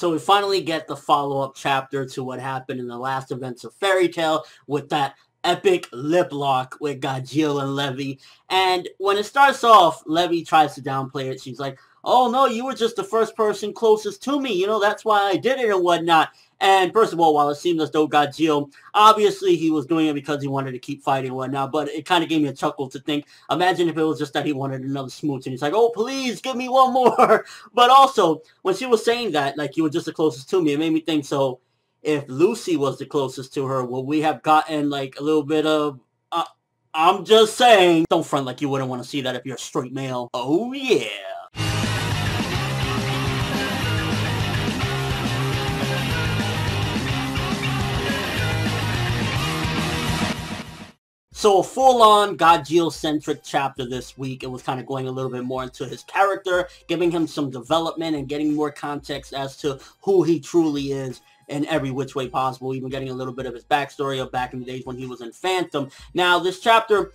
So we finally get the follow-up chapter to what happened in the last events of Fairy Tail with that epic lip lock with Gajeel and Levy. And when it starts off, Levy tries to downplay it. She's like, oh no, you were just the first person closest to me. You know, that's why I did it and whatnot. And first of all, while it seemed as though Gajeel, obviously he was doing it because he wanted to keep fighting and whatnot, but it kind of gave me a chuckle to think, imagine if it was just that he wanted another smooch and he's like, oh, please give me one more. But also, when she was saying that, like, you were just the closest to me, it made me think, so if Lucy was the closest to her, would we have gotten like a little bit of, I'm just saying, don't front like you wouldn't want to see that if you're a straight male. Oh yeah. So a full-on Gajeel-centric chapter this week. It was kind of going a little bit more into his character, giving him some development and getting more context as to who he truly is in every which way possible, even getting a little bit of his backstory of back in the days when he was in Phantom. Now, this chapter,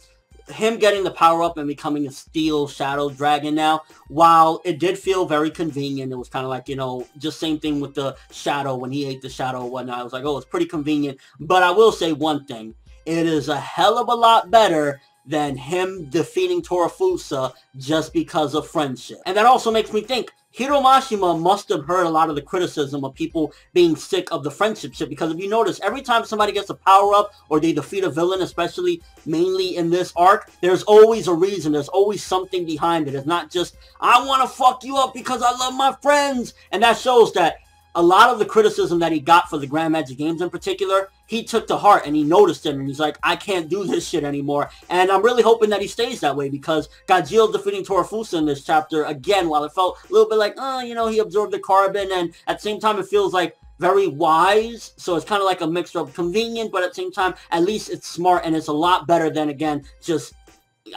him getting the power-up and becoming a steel shadow dragon now, while it did feel very convenient, it was kind of like, you know, just same thing with the shadow when he ate the shadow and whatnot. I was like, oh, it's pretty convenient. But I will say one thing. It is a hell of a lot better than him defeating Torafusa just because of friendship. And that also makes me think, Hiro must have heard a lot of the criticism of people being sick of the friendship shit, because if you notice, every time somebody gets a power-up or they defeat a villain, especially mainly in this arc, there's always a reason. There's always something behind it. It's not just, I want to fuck you up because I love my friends. And that shows that a lot of the criticism that he got for the Grand Magic Games in particular, he took to heart and he noticed it and he's like, I can't do this shit anymore. And I'm really hoping that he stays that way, because Gajeel defeating Torafusa in this chapter, again, while it felt a little bit like, you know, he absorbed the carbon, and at the same time it feels like very wise. So it's kind of like a mixture of convenient, but at the same time, at least it's smart, and it's a lot better than, again, just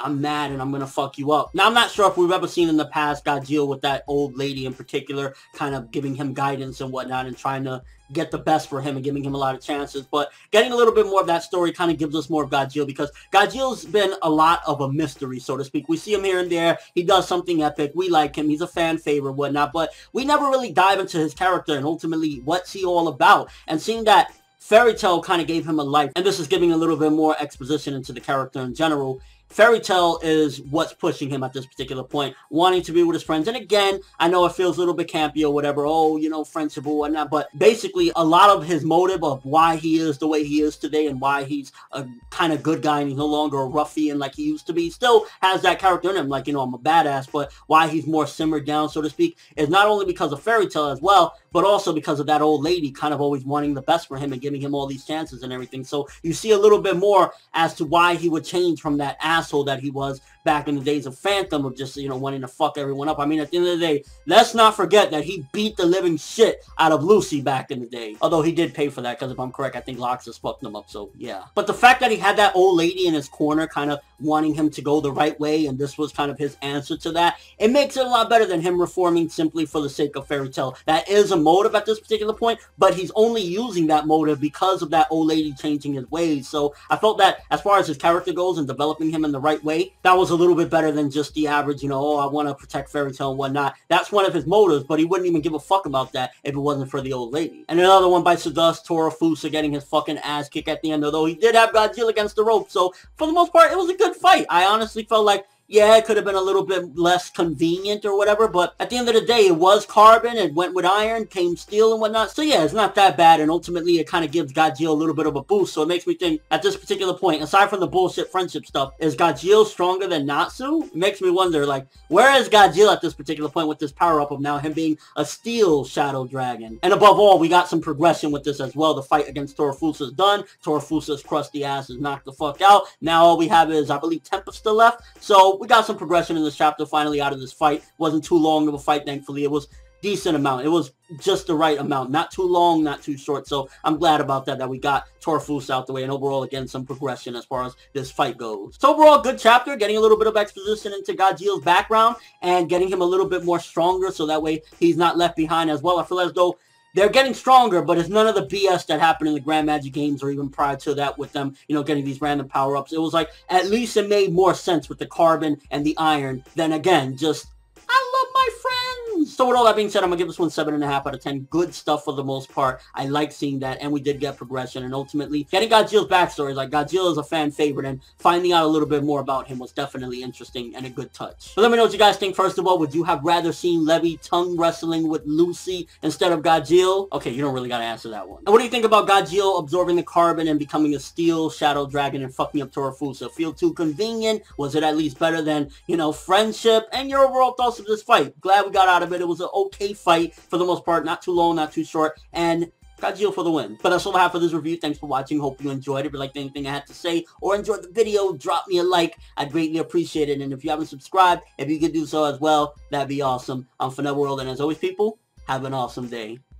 I'm mad and I'm gonna fuck you up. Now, I'm not sure if we've ever seen in the past Gajeel with that old lady in particular kind of giving him guidance and whatnot and trying to get the best for him and giving him a lot of chances, but getting a little bit more of that story kind of gives us more of Gajeel, because Gajeel's been a lot of a mystery, so to speak. We see him here and there. He does something epic. We like him. He's a fan favorite, whatnot, but we never really dive into his character and ultimately what's he all about. And seeing that Fairy Tail kind of gave him a life, and this is giving a little bit more exposition into the character in general. Fairy Tail is what's pushing him at this particular point, wanting to be with his friends. And again, I know it feels a little bit campy or whatever, oh, you know, friendship or whatnot, but basically a lot of his motive of why he is the way he is today and why he's a kind of good guy and he's no longer a ruffian like he used to be, he still has that character in him, like, you know, I'm a badass, but why he's more simmered down, so to speak, is not only because of Fairy Tail as well, but also because of that old lady kind of always wanting the best for him and giving him all these chances and everything. So you see a little bit more as to why he would change from that asshole that he was back in the days of Phantom, of just, you know, wanting to fuck everyone up. I mean, at the end of the day, let's not forget that he beat the living shit out of Lucy back in the day. Although he did pay for that, because if I'm correct, I think Loxus fucked him up, so yeah. But the fact that he had that old lady in his corner kind of wanting him to go the right way, and this was kind of his answer to that, it makes it a lot better than him reforming simply for the sake of Fairy Tail. That is a motive at this particular point, but he's only using that motive because of that old lady changing his ways. So I felt that as far as his character goes and developing him in the right way, that was a little bit better than just the average, you know, oh, I want to protect Fairy Tail and whatnot. That's one of his motives, but he wouldn't even give a fuck about that if it wasn't for the old lady. And another one bites the dust, Torafusa getting his fucking ass kicked at the end, although he did have Gajeel against the rope, so for the most part, it was a good fight. I honestly felt like, yeah, it could have been a little bit less convenient or whatever, but at the end of the day, it was carbon, it went with iron, came steel and whatnot. So yeah, it's not that bad, and ultimately it kind of gives Gajeel a little bit of a boost. So it makes me think, at this particular point, aside from the bullshit friendship stuff, is Gajeel stronger than Natsu? It makes me wonder, like, where is Gajeel at this particular point with this power-up of now him being a steel shadow dragon? And above all, we got some progression with this as well. The fight against Torafusa is done. Torafusa's crusty ass is knocked the fuck out. Now all we have is, I believe, Tempesta left. So we got some progression in this chapter finally out of this fight. Wasn't too long of a fight, thankfully. It was decent amount. It was just the right amount. Not too long, not too short. So I'm glad about that we got Torafusa out the way. And overall, again, some progression as far as this fight goes. So overall, good chapter. Getting a little bit of exposition into Gajeel's background and getting him a little bit more stronger so that way he's not left behind as well. I feel as though they're getting stronger, but it's none of the BS that happened in the Grand Magic Games or even prior to that with them, you know, getting these random power-ups. It was like, at least it made more sense with the carbon and the iron than, again, just, I love my friends. So with all that being said, I'm going to give this one 7.5 out of 10. Good stuff for the most part. I like seeing that, and we did get progression, and ultimately getting Gajeel's backstory. Like, Gajeel is a fan favorite, and finding out a little bit more about him was definitely interesting and a good touch. But let me know what you guys think. First of all, would you have rather seen Levy tongue wrestling with Lucy instead of Gajeel? Okay, you don't really got to answer that one. And what do you think about Gajeel absorbing the carbon and becoming a steel shadow dragon and fucking up Torafusa? Feel too convenient? Was it at least better than, you know, friendship? And your overall thoughts of this fight? Glad we got out of it. It was an okay fight for the most part. Not too long, not too short. And Gajeel for the win. But that's all I have for this review. Thanks for watching. Hope you enjoyed it. If you liked anything I had to say or enjoyed the video, drop me a like. I'd greatly appreciate it. And if you haven't subscribed, if you could do so as well, that'd be awesome. I'm ForneverWorld, and as always, people, have an awesome day.